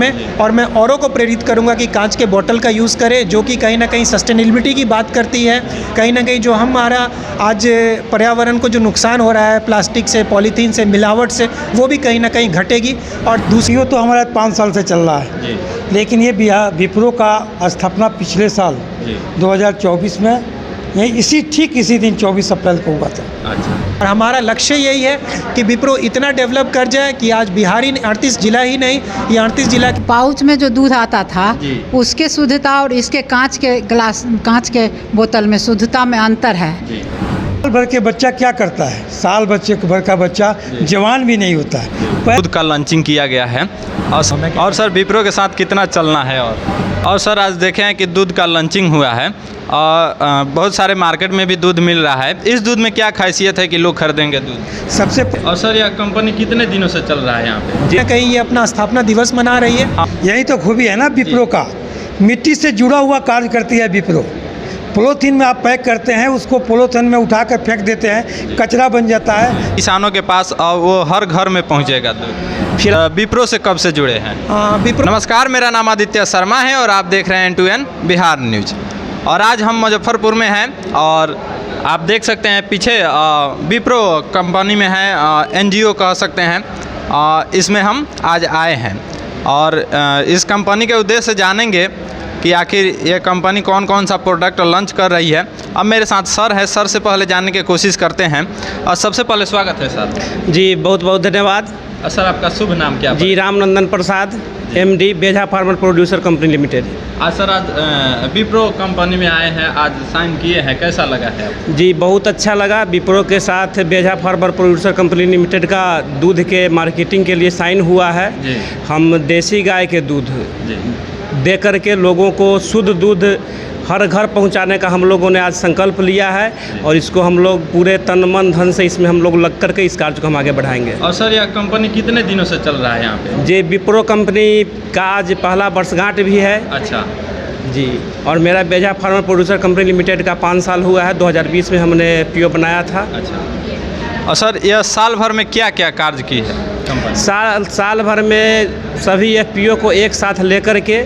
में। और मैं औरों को प्रेरित करूँगा कि कांच के बोतल का यूज़ करें, जो कि कहीं ना कहीं सस्टेनेबिलिटी की बात करती है। कहीं ना कहीं जो हमारा आज पर्यावरण को जो नुकसान हो रहा है प्लास्टिक से, पॉलीथीन से, मिलावट से, वो भी कहीं ना कहीं घटेगी। और दूसरी तो हमारा 5 साल से चल रहा है, लेकिन ये विप्रो का स्थापना पिछले साल 2024 में इसी दिन 24 अप्रैल को हुआ था। अच्छा। और हमारा लक्ष्य यही है कि विप्रो इतना डेवलप कर जाए कि आज बिहार ही 38 जिला ही नहीं, ये 38 जिला पाउच में जो दूध आता था उसके शुद्धता और इसके कांच के बोतल में शुद्धता में अंतर है। साल भर के बच्चा क्या करता है, साल भर का बच्चा जवान भी नहीं होता है। दूध का लॉन्चिंग किया गया है और सर विप्रो के साथ कितना चलना है। और सर आज देखे हैं कि दूध का लॉन्चिंग हुआ है और बहुत सारे मार्केट में भी दूध मिल रहा है। इस दूध में क्या खासियत है कि लोग खरीदेंगे दूध सबसे। और सर यह कंपनी कितने दिनों से चल रहा है यहाँ पे? कहीं ये अपना स्थापना दिवस मना रही है। यही तो खूबी है ना विप्रो का, मिट्टी से जुड़ा हुआ कार्य करती है विप्रो। पॉलीथीन में आप पैक करते हैं, उसको पॉलीथीन में उठाकर फेंक देते हैं, कचरा बन जाता है। किसानों के पास वो हर घर में पहुँचेगा दूध। फिर विप्रो से कब से जुड़े हैं? नमस्कार, मेरा नाम आदित्य शर्मा है और आप देख रहे हैं N2N बिहार न्यूज। और आज हम मुजफ्फरपुर में हैं और आप देख सकते हैं पीछे विप्रो कंपनी में है, NGO कह सकते हैं। इसमें हम आज आए हैं और इस कंपनी के उद्देश्य से जानेंगे कि आखिर ये कंपनी कौन कौन सा प्रोडक्ट लॉन्च कर रही है। अब मेरे साथ सर है, सर से पहले जानने की कोशिश करते हैं। और सबसे पहले स्वागत है सर। जी बहुत बहुत धन्यवाद। सर आपका शुभ नाम क्या? जी रामनंदन प्रसाद, MD Bejha farmer producer company limited. आज सर आज विप्रो कंपनी में आए हैं, आज साइन किए हैं, कैसा लगा है आपको? जी बहुत अच्छा लगा। विप्रो के साथ Bejha farmer producer company limited का दूध के मार्केटिंग के लिए साइन हुआ है। हम देसी गाय के दूध दे करके लोगों को शुद्ध दूध हर घर पहुंचाने का हम लोगों ने आज संकल्प लिया है और इसको हम लोग पूरे तन मन धन से इसमें हम लोग लग करके इस कार्य को हम आगे बढ़ाएंगे। और सर यह कंपनी कितने दिनों से चल रहा है यहाँ पे? जी विप्रो कंपनी का आज पहला वर्षगांठ भी है। अच्छा जी। और मेरा Bejha farmer producer company limited का 5 साल हुआ है, 2020 में हमने PO बनाया था। अच्छा। और सर यह साल भर में क्या क्या कार्य की है कंपनी? साल भर में सभी FPO को एक साथ लेकर के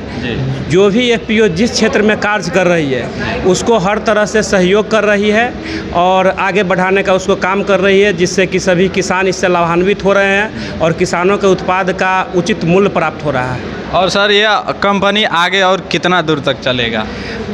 जो भी FPO जिस क्षेत्र में कार्य कर रही है उसको हर तरह से सहयोग कर रही है और आगे बढ़ाने का उसको काम कर रही है, जिससे कि सभी किसान इससे लाभान्वित हो रहे हैं और किसानों के उत्पाद का उचित मूल्य प्राप्त हो रहा है। और सर यह कंपनी आगे और कितना दूर तक चलेगा?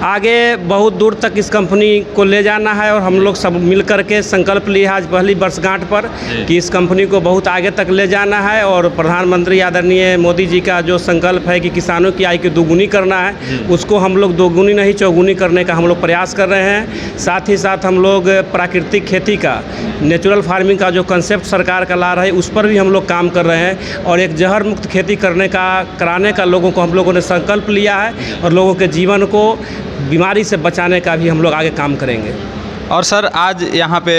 आगे बहुत दूर तक इस कंपनी को ले जाना है और हम लोग सब मिल कर के संकल्प लिए आज पहली वर्षगांठ पर कि इस कंपनी को बहुत आगे तक ले जाना है। और प्रधानमंत्री आदरणीय मोदी जी का जो संकल्प है कि किसानों की आय की दोगुनी करना है, उसको हम लोग दोगुनी नहीं चौगुनी करने का हम लोग प्रयास कर रहे हैं। साथ ही साथ हम लोग प्राकृतिक खेती का, नेचुरल फार्मिंग का जो कंसेप्ट सरकार का ला रहा है उस पर भी हम लोग काम कर रहे हैं और एक जहर मुक्त खेती कराने का लोगों को हम लोगों ने संकल्प लिया है और लोगों के जीवन को बीमारी से बचाने का भी हम लोग आगे काम करेंगे। और सर आज यहाँ पे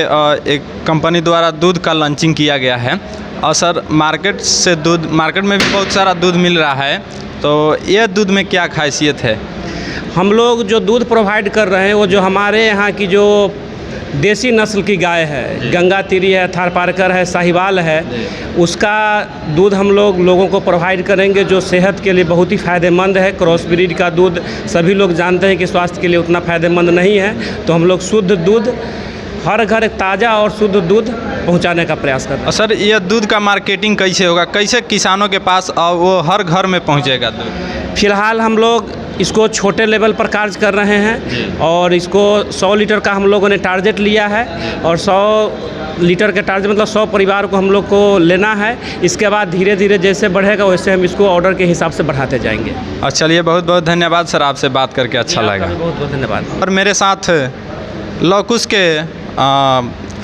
एक कंपनी द्वारा दूध का लॉन्चिंग किया गया है और सर मार्केट में भी बहुत सारा दूध मिल रहा है, तो ये दूध में क्या खासियत है? हम लोग जो दूध प्रोवाइड कर रहे हैं वो जो हमारे यहाँ की जो देसी नस्ल की गाय है, गंगातीरी है, थारपारकर है, साहिवाल है, उसका दूध हम लोगों को प्रोवाइड करेंगे जो सेहत के लिए बहुत ही फ़ायदेमंद है। क्रॉस ब्रीड का दूध सभी लोग जानते हैं कि स्वास्थ्य के लिए उतना फ़ायदेमंद नहीं है, तो हम लोग शुद्ध दूध हर घर ताज़ा और शुद्ध दूध पहुंचाने का प्रयास कर रहे हैं। सर यह दूध का मार्केटिंग कैसे होगा, कैसे किसानों के पास वो हर घर में पहुंचेगा दूध? फिलहाल हम लोग इसको छोटे लेवल पर कार्य कर रहे हैं और इसको 100 लीटर का हम लोगों ने टारगेट लिया है और 100 लीटर के टारगेट मतलब 100 परिवार को हम लोग को लेना है। इसके बाद धीरे धीरे जैसे बढ़ेगा वैसे हम इसको ऑर्डर के हिसाब से बढ़ाते जाएंगे। और चलिए बहुत बहुत धन्यवाद सर, आपसे बात करके अच्छा लगा। बहुत बहुत धन्यवाद। और मेरे साथ लॉकुस के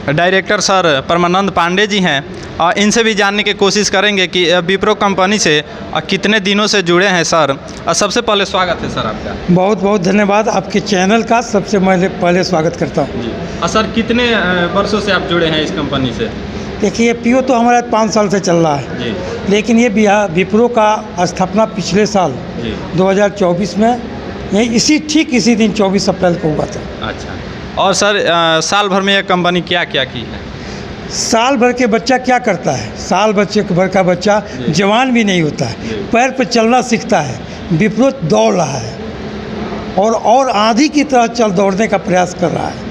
डायरेक्टर सर परमानंद पांडे जी हैं और इनसे भी जानने की कोशिश करेंगे कि विप्रो कंपनी से कितने दिनों से जुड़े हैं सर। सबसे पहले स्वागत है सर आपका। बहुत बहुत धन्यवाद, आपके चैनल का सबसे पहले स्वागत करता हूँ। और सर कितने वर्षों से आप जुड़े हैं इस कंपनी से? देखिए PO तो हमारा 5 साल से चल रहा है, लेकिन ये विप्रो का स्थापना पिछले साल 2024 में इसी दिन 24 अप्रैल को हुआ था। अच्छा। और सर साल भर में यह कंपनी क्या क्या की है? साल भर के बच्चा क्या करता है, साल भर का बच्चा जवान भी नहीं होता है, पैर पर चलना सीखता है। विप्रो दौड़ रहा है और आंधी की तरह दौड़ने का प्रयास कर रहा है।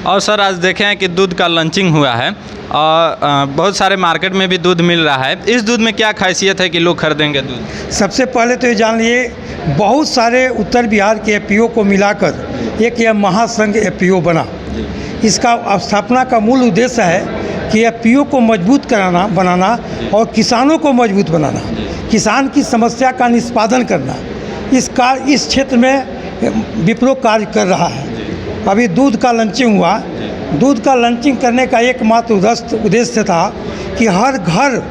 और सर आज देखे हैं कि दूध का लॉन्चिंग हुआ है और बहुत सारे मार्केट में भी दूध मिल रहा है। इस दूध में क्या खासियत है कि लोग खरीदेंगे दूध? सबसे पहले तो ये जान लिए, बहुत सारे उत्तर बिहार के एफपीओ को मिलाकर एक यह महासंघ एफपीओ बना। इसका स्थापना का मूल उद्देश्य है कि एफपीओ को मजबूत बनाना और किसानों को मजबूत बनाना, किसान की समस्या का निष्पादन करना। इस क्षेत्र में विप्रो कार्य कर रहा है। अभी दूध का लॉन्चिंग हुआ। दूध का लॉन्चिंग करने का एकमात्र उद्देश्य था कि हर घर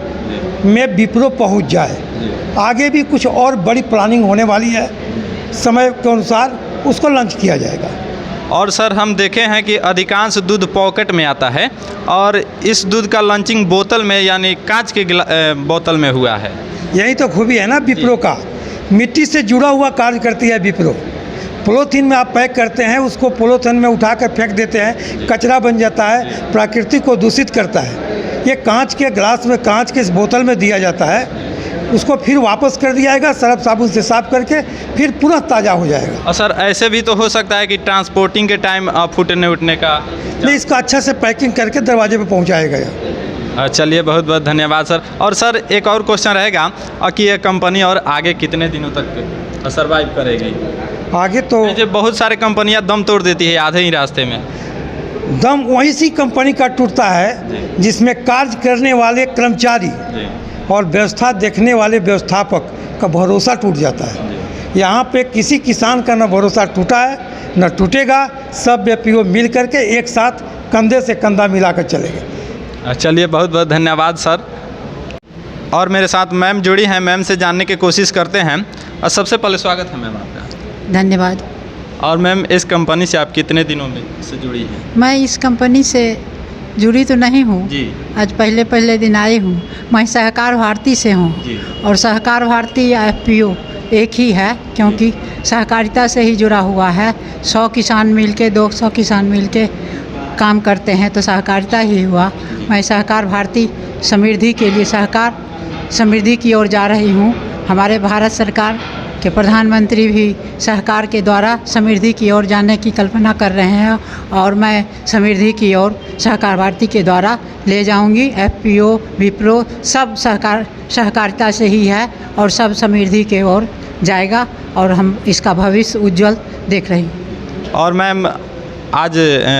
में विप्रो पहुंच जाए। आगे भी कुछ और बड़ी प्लानिंग होने वाली है, समय के अनुसार उसको लॉन्च किया जाएगा। और सर हम देखे हैं कि अधिकांश दूध पॉकेट में आता है और इस दूध का लॉन्चिंग बोतल में यानी कांच के बोतल में हुआ है। यही तो खूबी है ना विप्रो का, मिट्टी से जुड़ा हुआ कार्य करती है विप्रो। पॉलीथीन में आप पैक करते हैं, उसको पॉलीथीन में उठाकर फेंक देते हैं, कचरा बन जाता है, प्रकृति को दूषित करता है। ये कांच के ग्लास में, कांच के इस बोतल में दिया जाता है, उसको फिर वापस कर दिया जाएगा सर्फ साबुन से साफ करके, फिर पुनः ताज़ा हो जाएगा। और सर ऐसे भी तो हो सकता है कि ट्रांसपोर्टिंग के टाइम फूटने उठने का नहीं, इसका अच्छा से पैकिंग करके दरवाजे पे पहुंचाएगा। चलिए बहुत बहुत धन्यवाद सर। और सर एक और क्वेश्चन रहेगा कि ये कंपनी और आगे कितने दिनों तक सर्वाइव करेगी? आगे तो बहुत सारे कंपनियां दम तोड़ देती है आधे ही रास्ते में। दम वही सी कंपनी का टूटता है जिसमें कार्य करने वाले कर्मचारी और व्यवस्था देखने वाले व्यवस्थापक का भरोसा टूट जाता है। यहाँ पे किसी किसान का न भरोसा टूटा है न टूटेगा। सब एफपीओ मिल करके एक साथ कंधे से कंधा मिलाकर चलेंगे। चलिए बहुत बहुत धन्यवाद सर। और मेरे साथ मैम जुड़ी हैं, मैम से जानने की कोशिश करते हैं। और सबसे पहले स्वागत है मैम आपका। धन्यवाद। और मैम इस कंपनी से आप कितने दिनों में से जुड़ी हैं? मैं इस कंपनी से जुड़ी तो नहीं हूँ जी। आज पहले दिन आई हूँ। मैं सहकार भारती से हूँ और सहकार भारती एफपीओ एक ही है, क्योंकि सहकारिता से ही जुड़ा हुआ है। 100 किसान मिलके 200 किसान मिलके काम करते हैं तो सहकारिता ही हुआ। मैं सहकार भारती समृद्धि के लिए सहकार समृद्धि की ओर जा रही हूँ। हमारे भारत सरकार के प्रधानमंत्री भी सहकार के द्वारा समृद्धि की ओर जाने की कल्पना कर रहे हैं और मैं समृद्धि की ओर सहकार भारती के द्वारा ले जाऊंगी। एफपीओ विप्रो सब सहकारिता से ही है और सब समृद्धि की ओर जाएगा और हम इसका भविष्य उज्जवल देख रहे हैं। और मैम आज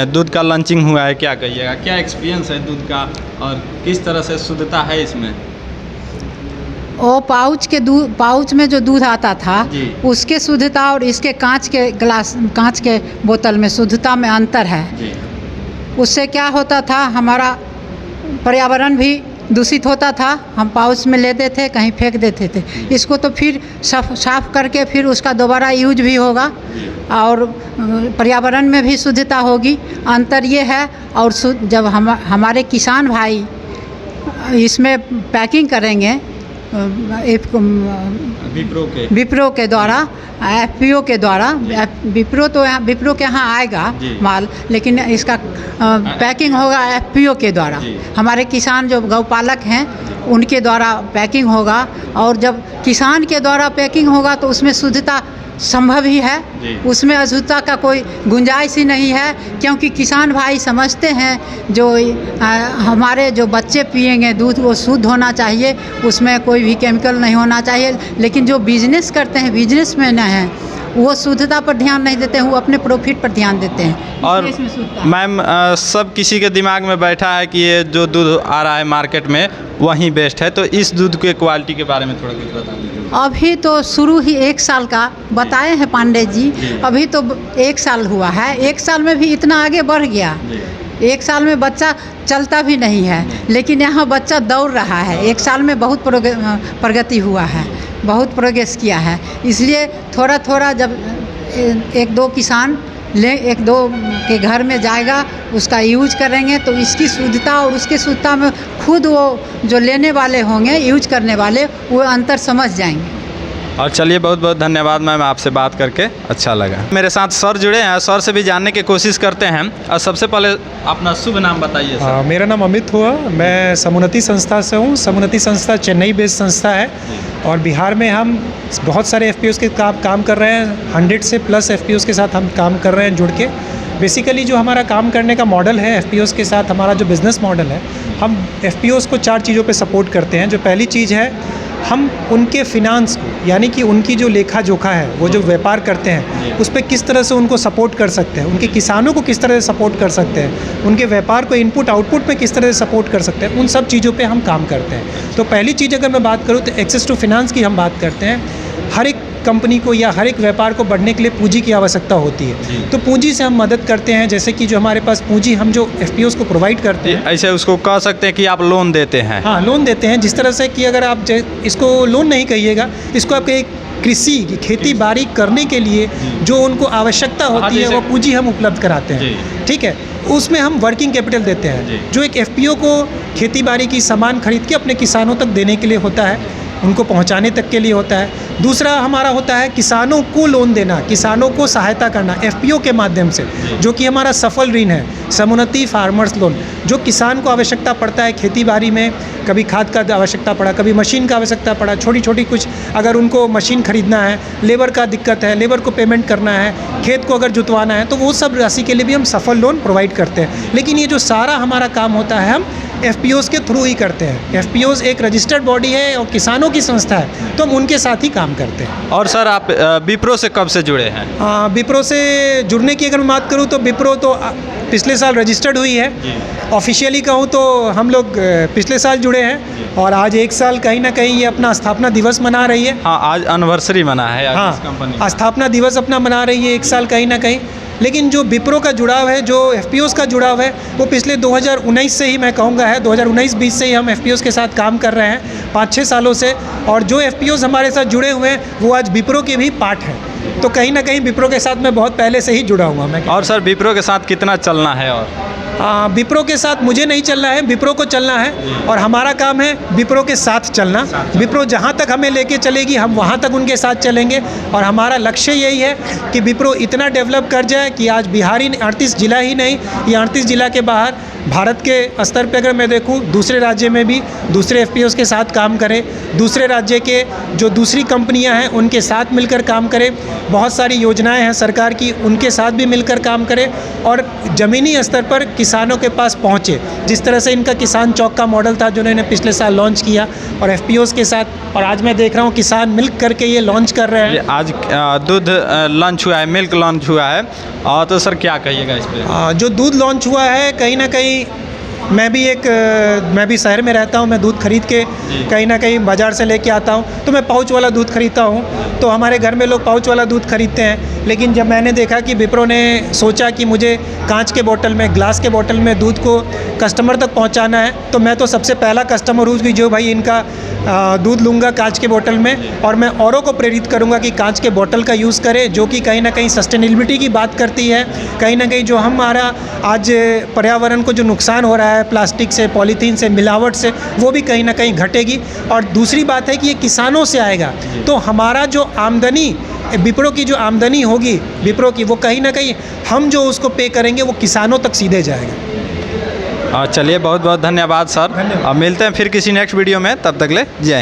दूध का लॉन्चिंग हुआ है, क्या कहिएगा, क्या एक्सपीरियंस है दूध का और किस तरह से शुद्धता है इसमें? वो पाउच में जो दूध आता था उसके शुद्धता और इसके कांच के बोतल में शुद्धता में अंतर है। उससे क्या होता था, हमारा पर्यावरण भी दूषित होता था। हम पाउच में लेते थे, कहीं फेंक देते थे। इसको तो फिर साफ करके फिर उसका दोबारा यूज भी होगा और पर्यावरण में भी शुद्धता होगी। अंतर ये है। और जब हमारे किसान भाई इसमें पैकिंग करेंगे विप्रो के द्वारा, एफपीओ के द्वारा, विप्रो के यहाँ आएगा माल, लेकिन इसका पैकिंग होगा एफपीओ के द्वारा। हमारे किसान जो गौपालक हैं उनके द्वारा पैकिंग होगा और जब किसान के द्वारा पैकिंग होगा तो उसमें शुद्धता संभव ही है, उसमें अशुद्धता का कोई गुंजाइश ही नहीं है। क्योंकि किसान भाई समझते हैं जो हमारे जो बच्चे पिएंगे दूध वो शुद्ध होना चाहिए, उसमें कोई भी केमिकल नहीं होना चाहिए। लेकिन जो बिजनेस करते हैं, बिजनेसमैन हैं, वो शुद्धता पर ध्यान नहीं देते हैं, वो अपने प्रॉफिट पर ध्यान देते हैं। और मैम सब किसी के दिमाग में बैठा है कि ये जो दूध आ रहा है मार्केट में वही बेस्ट है, तो इस दूध के क्वालिटी के बारे में थोड़ा कुछ बता दीजिए। अभी तो शुरू ही 1 साल का बताए हैं पांडे जी, अभी तो 1 साल हुआ है। 1 साल में भी इतना आगे बढ़ गया। 1 साल में बच्चा चलता भी नहीं है, लेकिन यहाँ बच्चा दौड़ रहा है। 1 साल में बहुत प्रगति हुआ है, बहुत प्रोग्रेस किया है। इसलिए थोड़ा थोड़ा जब 1-2 किसान 1-2 के घर में जाएगा, उसका यूज करेंगे तो इसकी शुद्धता और उसके शुद्धता में खुद वो जो लेने वाले होंगे, यूज करने वाले, वो अंतर समझ जाएंगे। और चलिए बहुत बहुत धन्यवाद मैम, आपसे बात करके अच्छा लगा। मेरे साथ सर जुड़े हैं, सर से भी जानने की कोशिश करते हैं। और सबसे पहले अपना शुभ नाम बताइए सर। मेरा नाम अमित हुआ, मैं समुन्नति संस्था से हूँ। समुन्नति संस्था चेन्नई बेस्ड संस्था है और बिहार में हम बहुत सारे FPOs के काम कर रहे हैं। 100 से प्लस FPOs के साथ हम काम कर रहे हैं जुड़ के। बेसिकली जो हमारा काम करने का मॉडल है FPOs के साथ, हमारा जो बिज़नेस मॉडल है, हम FPOs को 4 चीज़ों पे सपोर्ट करते हैं। जो पहली चीज़ है, हम उनके फिनांस को, यानी कि उनकी जो लेखा जोखा है, वो जो व्यापार करते हैं उस पर किस तरह से उनको सपोर्ट कर सकते हैं, उनके किसानों को किस तरह से सपोर्ट कर सकते हैं, उनके व्यापार को इनपुट आउटपुट पे किस तरह से सपोर्ट कर सकते हैं, उन सब चीज़ों पे हम काम करते हैं। तो पहली चीज़ अगर मैं बात करूँ तो एक्सेस टू फिनांस की हम बात करते हैं। हर एक कंपनी को या हर एक व्यापार को बढ़ने के लिए पूंजी की आवश्यकता होती है, तो पूंजी से हम मदद करते हैं। जैसे कि जो हमारे पास पूंजी हम जो FPOs को प्रोवाइड करते हैं, ऐसे उसको कह सकते हैं कि आप लोन देते हैं। हाँ, लोन देते हैं। जिस तरह से कि अगर आप इसको लोन नहीं कहिएगा, इसको आपके कृषि की खेती बाड़ी करने के लिए जो उनको आवश्यकता होती है वो पूंजी हम उपलब्ध कराते हैं। ठीक है, उसमें हम वर्किंग कैपिटल देते हैं जो एक FPO को खेती बाड़ी की सामान खरीद के अपने किसानों तक देने के लिए होता है, उनको पहुंचाने तक के लिए होता है। दूसरा हमारा होता है किसानों को लोन देना, किसानों को सहायता करना FPO के माध्यम से, जो कि हमारा सफल ऋण है, समुन्नति फार्मर्स लोन। जो किसान को आवश्यकता पड़ता है खेती बाड़ी में, कभी खाद का आवश्यकता पड़ा, कभी मशीन का आवश्यकता पड़ा, छोटी छोटी कुछ अगर उनको मशीन खरीदना है, लेबर का दिक्कत है, लेबर को पेमेंट करना है, खेत को अगर जुतवाना है, तो वो सब राशि के लिए भी हम सफल लोन प्रोवाइड करते हैं। लेकिन ये जो सारा हमारा काम होता है हम FPOs के थ्रू ही करते हैं। FPOs एक रजिस्टर्ड बॉडी है और किसानों की संस्था है, तो हम उनके साथ ही काम करते हैं। और सर आप विप्रो से कब से जुड़े हैं? विप्रो से जुड़ने की अगर मैं बात करूँ तो विप्रो तो पिछले साल रजिस्टर्ड हुई है। ऑफिशियली कहूँ तो हम लोग पिछले साल जुड़े हैं और आज 1 साल कहीं ना कहीं ये अपना स्थापना दिवस मना रही है। हाँ, आज एनिवर्सरी मना है आज हाँ, इस कंपनी स्थापना दिवस अपना मना रही है 1 साल कहीं ना कहीं। लेकिन जो विप्रो का जुड़ाव है, जो FPOs का जुड़ाव है, वो पिछले 2019 से ही मैं कहूँगा है, 2019-20 से ही हम FPOs के साथ काम कर रहे हैं 5-6 सालों से। और जो FPOs हमारे साथ जुड़े हुए हैं वो आज विप्रो के भी पार्ट हैं। तो कहीं ना कहीं विप्रो के साथ मैं बहुत पहले से ही जुड़ा हुआ मैं। और सर विप्रो के साथ कितना चलना है? और विप्रो के साथ मुझे नहीं चलना है, विप्रो को चलना है और हमारा काम है विप्रो के साथ चलना। विप्रो जहाँ तक हमें लेके चलेगी हम वहाँ तक उनके साथ चलेंगे और हमारा लक्ष्य यही है कि विप्रो इतना डेवलप कर जाए कि आज बिहारी 38 जिला ही नहीं, ये 38 जिला के बाहर भारत के स्तर पे अगर मैं देखूं दूसरे राज्य में भी दूसरे FPOs के साथ काम करें, दूसरे राज्य के जो दूसरी कंपनियां हैं उनके साथ मिलकर काम करें। बहुत सारी योजनाएं हैं सरकार की, उनके साथ भी मिलकर काम करें और ज़मीनी स्तर पर किसानों के पास पहुँचे। जिस तरह से इनका किसान चौक का मॉडल था जो इन्होंने पिछले साल लॉन्च किया और FPOs के साथ, और आज मैं देख रहा हूँ किसान मिल करके ये लॉन्च कर रहे हैं। आज दूध लॉन्च हुआ है, मिल्क लॉन्च हुआ है, और तो सर क्या कहिएगा इस पर? जो दूध लॉन्च हुआ है, कहीं ना कहीं मैं भी शहर में रहता हूँ, मैं दूध खरीद के कहीं ना कहीं बाज़ार से लेके आता हूँ, तो मैं पाउच वाला दूध खरीदता हूँ। तो हमारे घर में लोग पाउच वाला दूध खरीदते हैं। लेकिन जब मैंने देखा कि विप्रो ने सोचा कि मुझे कांच के बोतल में, ग्लास के बोतल में दूध को कस्टमर तक पहुँचाना है, तो मैं तो सबसे पहला कस्टमर हूँ कि जो भाई इनका दूध लूँगा कांच के बोतल में। और मैं औरों को प्रेरित करूँगा कि कांच के बोतल का यूज़ करें, जो कि कहीं ना कहीं सस्टेनेबिलिटी की बात करती है। कहीं ना कहीं जो हमारा आज पर्यावरण को जो नुकसान हो रहा है प्लास्टिक से, पॉलीथीन से, मिलावट से, वो भी कहीं ना कहीं घटेगी। और दूसरी बात है कि ये किसानों से आएगा, तो हमारा जो आमदनी, विप्रो की जो आमदनी होगी विप्रो की, वो कहीं ना कहीं हम जो उसको पे करेंगे वो किसानों तक सीधे जाएगा। चलिए बहुत बहुत धन्यवाद सर। अब मिलते हैं फिर किसी नेक्स्ट वीडियो में, तब तक ले जय।